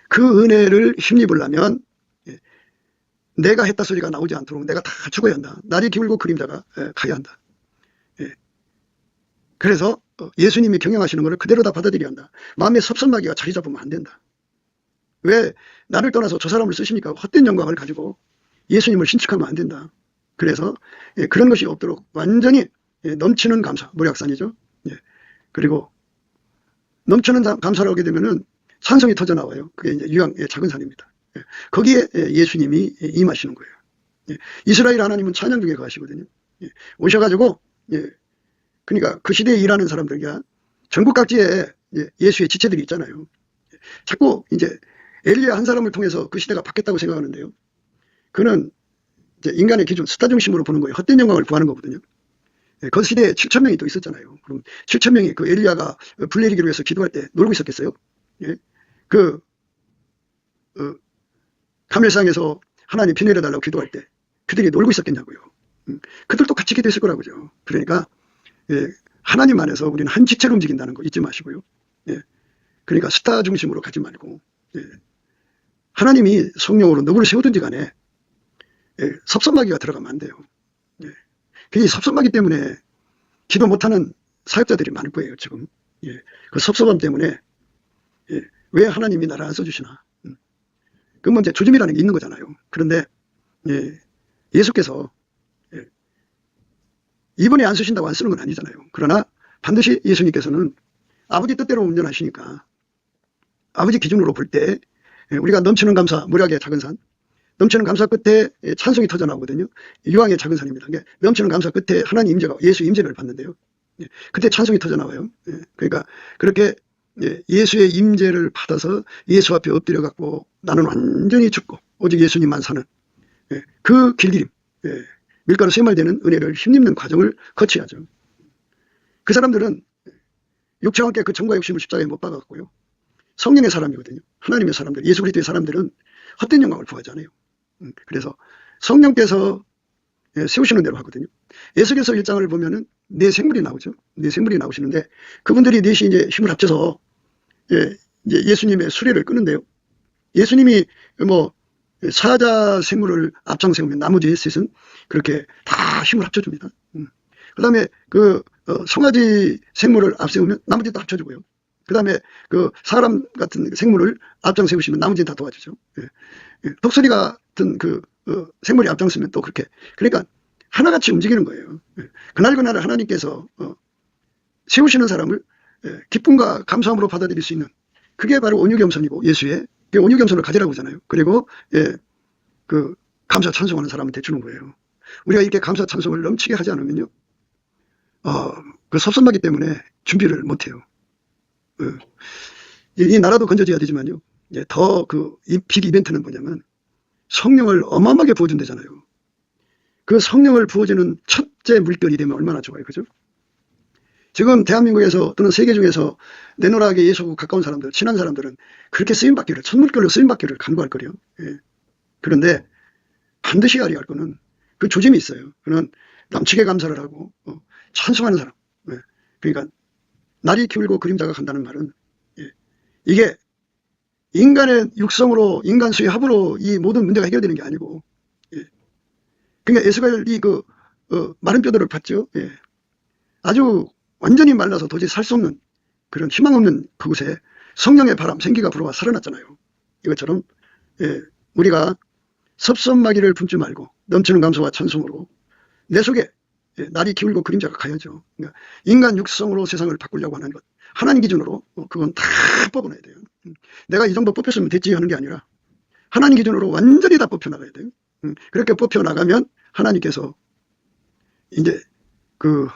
그 은혜를 힘입으려면 내가 했다 소리가 나오지 않도록 내가 다 죽어야 한다. 날이 기울고 그림자가 가야 한다. 그래서 예수님이 경영하시는 것을 그대로 다 받아들여야 한다. 마음의 섭섭마귀가 자리 잡으면 안 된다. 왜 나를 떠나서 저 사람을 쓰시니까 헛된 영광을 가지고 예수님을 신축하면 안 된다. 그래서 그런 것이 없도록 완전히 넘치는 감사, 모략산이죠. 그리고 넘치는 감사를 하게 되면은 찬송이 터져 나와요. 그게 이제 유황의 작은 산입니다. 거기에 예수님이 임하시는 거예요. 이스라엘 하나님은 찬양 중에 가시거든요. 오셔가지고 그러니까 그 시대에 일하는 사람들과 전국 각지에 예수의 지체들이 있잖아요. 자꾸 이제 엘리야 한 사람을 통해서 그 시대가 바뀌었다고 생각하는데요. 그는 이제 인간의 기준, 스타 중심으로 보는 거예요. 헛된 영광을 구하는 거거든요. 그 시대에 7,000명이 또 있었잖아요. 그럼 7,000명이 그 엘리야가 불 내리기로 해서 기도할 때 놀고 있었겠어요? 카멜상에서 하나님 비 내려달라고 기도할 때 그들이 놀고 있었겠냐고요. 그들도 같이 기도했을 거라고요. 그러니까 하나님 안에서 우리는 한 지체로 움직인다는 거 잊지 마시고요. 그러니까 스타 중심으로 가지 말고 하나님이 성령으로 누구를 세우든지 간에 섭섭마귀가 들어가면 안 돼요. 그 섭섭마귀 때문에 기도 못하는 사역자들이 많을 거예요. 지금 그 섭섭함 때문에 왜 하나님이 나를 안 써주시나. 그 문제 조짐이라는 게 있는 거잖아요. 그런데 예수께서 이번에 안 쓰신다고 안 쓰는 건 아니잖아요. 그러나 반드시 예수님께서는 아버지 뜻대로 운전하시니까 아버지 기준으로 볼 때 우리가 넘치는 감사, 무략의 작은 산, 넘치는 감사 끝에 찬송이 터져 나오거든요. 유황의 작은 산입니다. 넘치는 감사 끝에 하나님 임재가 예수 임재를 받는데요. 그때 찬송이 터져 나와요. 그러니까 그렇게 예수의 임재를 받아서 예수 앞에 엎드려 갖고 나는 완전히 죽고 오직 예수님만 사는 그 길들임, 밀가루 쇠말되는 은혜를 힘입는 과정을 거쳐야죠. 그 사람들은 육체와 함께 그 정과 욕심을 십자가에 못 박았고요. 성령의 사람이거든요. 하나님의 사람들, 예수 그리스도의 사람들은 헛된 영광을 구하지 않아요. 그래서 성령께서 세우시는 대로 하거든요. 에스겔서 1장을 보면은 네 생물이 나오죠. 네 생물이 나오시는데 그분들이 넷이 이제 힘을 합쳐서 이제 예수님의 수레를 끄는데요. 예수님이 뭐 사자 생물을 앞장 세우면 나머지 셋은 그렇게 다 힘을 합쳐줍니다. 그 다음에 그 송아지 생물을 앞세우면 나머지도 합쳐주고요. 그 다음에 그 사람 같은 생물을 앞장 세우시면 나머지는 다 도와주죠. 독수리 같은 그 생물이 앞장 서면 또 그렇게. 그러니까 하나같이 움직이는 거예요. 그날 하나님께서 세우시는 사람을 기쁨과 감사함으로 받아들일 수 있는, 그게 바로 온유겸손이고 예수의 온유겸손을 가지라고 하잖아요. 그리고 그 감사 찬송하는 사람한테 주는 거예요. 우리가 이렇게 감사 찬송을 넘치게 하지 않으면요, 그 섭섭하기 때문에 준비를 못해요. 이 나라도 건져져야 되지만요, 더 그 빅 이벤트는 뭐냐면 성령을 어마어마하게 부어준다잖아요. 그 성령을 부어주는 첫째 물결이 되면 얼마나 좋아요, 그죠? 지금 대한민국에서 또는 세계 중에서 내노라하게 예수하고 가까운 사람들, 친한 사람들은 그렇게 쓰임받기를, 첫 물결로 쓰임받기를 간구할 거래요. 그런데 반드시 알아야 할 거는 그 조짐이 있어요. 그는 남치게 감사를 하고 찬송하는 사람. 그러니까 날이 기울고 그림자가 간다는 말은 이게 인간의 육성으로, 인간 수의 합으로 이 모든 문제가 해결되는 게 아니고, 그러니까 에스겔이 그 마른 뼈들을 봤죠. 아주 완전히 말라서 도저히 살 수 없는 그런 희망 없는 그곳에 성령의 바람, 생기가 불어와 살아났잖아요. 이것처럼 우리가 섭섭마귀를 품지 말고 넘치는 감사와 찬송으로 내 속에 날이 기울고 그림자가 가야죠. 그러니까 인간 육성으로 세상을 바꾸려고 하는 것, 하나님 기준으로 그건 다 뽑아놔야 돼요. 내가 이 정도 뽑혔으면 됐지 하는 게 아니라 하나님 기준으로 완전히 다 뽑혀나가야 돼요. 그렇게 뽑혀나가면 하나님께서 이제 그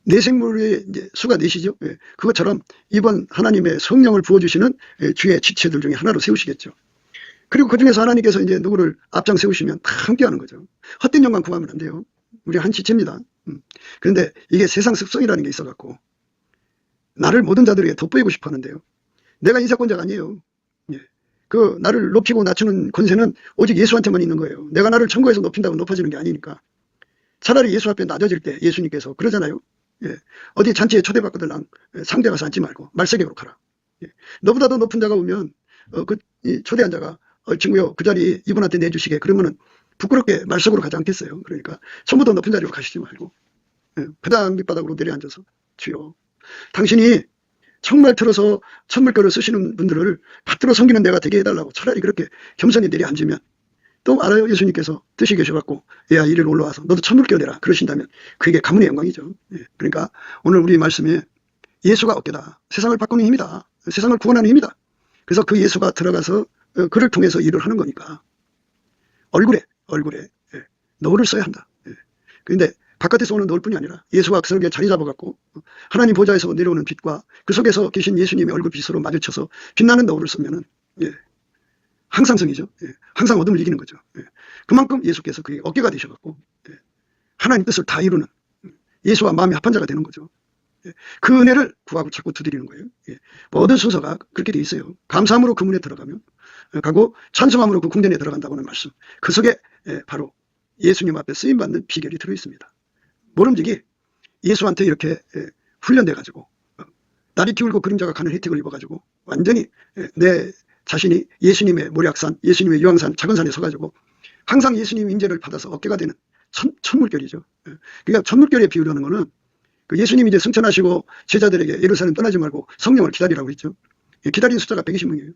내생물의 이제 수가 넷이죠. 그것처럼 이번 하나님의 성령을 부어주시는 주의 지체들 중에 하나로 세우시겠죠. 그리고 그 중에서 하나님께서 이제 누구를 앞장 세우시면 다 함께 하는 거죠. 헛된 영광 구하면 안 돼요. 우리 한 지체입니다. 그런데 이게 세상 습성이라는 게 있어갖고 나를 모든 자들에게 돋보이고 싶어 하는데요. 내가 인사권자가 아니에요. 그 나를 높이고 낮추는 권세는 오직 예수한테만 있는 거예요. 내가 나를 천국에서 높인다고 높아지는 게 아니니까. 차라리 예수 앞에 낮아질 때 예수님께서 그러잖아요. 어디 잔치에 초대받거들랑 상대 가서 앉지 말고 말세격으로 가라. 너보다 더 높은 자가 오면 그 초대한 자가 친구요, 그 자리 이분한테 내주시게, 그러면은 부끄럽게 말석으로 가지 않겠어요. 그러니까 처음부터 높은 자리로 가시지 말고 그 다음 밑바닥으로 내려앉아서, 주여 당신이 정말 틀어서 천물결을 쓰시는 분들을 받들어 섬기는 내가 되게 해달라고 차라리 그렇게 겸손히 내려앉으면, 또 알아요, 예수님께서 뜻이 계셔갖고 야 이리로 올라와서 너도 천물결 내라 그러신다면 그게 가문의 영광이죠. 그러니까 오늘 우리 말씀에 예수가 어깨다, 세상을 바꾸는 힘이다, 세상을 구원하는 힘이다. 그래서 그 예수가 들어가서 그를 통해서 일을 하는 거니까 얼굴에 너울을 써야 한다. 그런데 바깥에서 오는 너울뿐이 아니라 예수가 그 속에 자리 잡아갖고 하나님 보좌에서 내려오는 빛과 그 속에서 계신 예수님의 얼굴 빛으로 마주쳐서 빛나는 너울을 쓰면은 항상 성이죠. 항상 어둠을 이기는 거죠. 그만큼 예수께서 그게 어깨가 되셔갖고 하나님 뜻을 다 이루는 예수와 마음이 합한 자가 되는 거죠. 그 은혜를 구하고 자꾸 두드리는 거예요. 모든 순서가 그렇게 돼 있어요. 감사함으로 그 문에 들어가면 가고 찬송함으로 그 궁전에 들어간다고는 말씀. 그 속에 바로 예수님 앞에 쓰임받는 비결이 들어있습니다. 모름지기 예수한테 이렇게 훈련돼 가지고 날이 기울고 그림자가 가는 혜택을 입어가지고 완전히 내 자신이 예수님의 모략산, 예수님의 유황산, 작은 산에 서가지고 항상 예수님 임재를 받아서 어깨가 되는 천물결이죠. 그러니까 천물결에 비유하는 거는 그 예수님이 이제 승천하시고 제자들에게 예루살렘 떠나지 말고 성령을 기다리라고 했죠. 기다린 숫자가 120명이에요.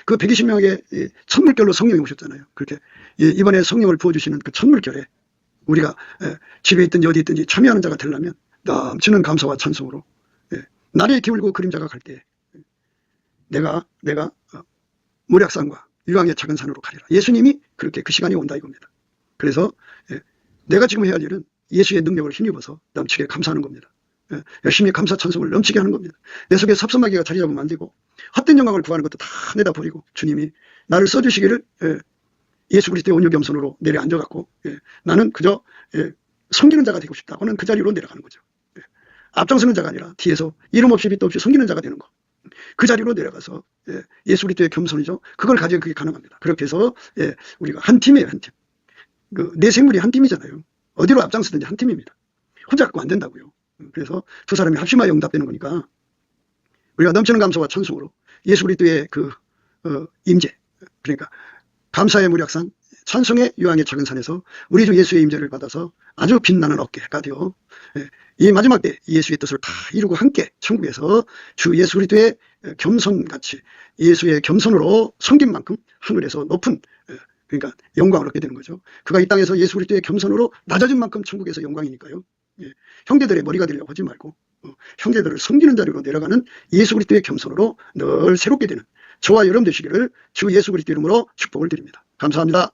그 120명에게 천물결로 성령이 오셨잖아요. 그렇게 이번에 성령을 부어주시는 그 천물결에 우리가 집에 있든지 어디 있든지 참여하는 자가 되려면 넘치는 감사와 찬송으로 날이 기울고 그림자가 갈 때 내가 모략산과 유황의 작은 산으로 가리라. 예수님이 그렇게 그 시간이 온다 이겁니다. 그래서 내가 지금 해야 할 일은 예수의 능력을 힘입어서 넘치게 감사하는 겁니다. 열심히 감사 찬송을 넘치게 하는 겁니다. 내 속에 섭섭하기가 자리 잡으면 안 되고 헛된 영광을 구하는 것도 다 내다 버리고 주님이 나를 써주시기를 예수 그리스도의 온유 겸손으로 내려앉아갖고 나는 그저 섬기는 자가 되고 싶다고는 그 자리로 내려가는 거죠. 앞장서는 자가 아니라 뒤에서 이름 없이 빛도 없이 섬기는 자가 되는 거. 그 자리로 내려가서 예수 그리스도의 겸손이죠. 그걸 가지고 그게 가능합니다. 그렇게 해서 우리가 한 팀이에요. 한 팀. 내 생물이 한 팀이잖아요. 어디로 앞장서든지 한 팀입니다. 혼자 갖고 안 된다고요. 그래서 두 사람이 합심하여 응답되는 거니까 우리가 넘치는 감사와 찬송으로 예수 그리스도의 그 임재, 그러니까 감사의 무력산, 찬송의 유황의 작은 산에서 우리 주 예수의 임재를 받아서 아주 빛나는 어깨가 되어 이 마지막 때 예수의 뜻을 다 이루고 함께 천국에서 주 예수 그리스도의 겸손같이 예수의 겸손으로 섬긴 만큼 하늘에서 높은 그러니까 영광을 얻게 되는 거죠. 그가 이 땅에서 예수 그리스도의 겸손으로 낮아진 만큼 천국에서 영광이니까요. 형제들의 머리가 되려고 하지 말고 형제들을 섬기는 자리로 내려가는 예수 그리스도의 겸손으로 늘 새롭게 되는 저와 여러분 되시기를 주 예수 그리스도 이름으로 축복을 드립니다. 감사합니다.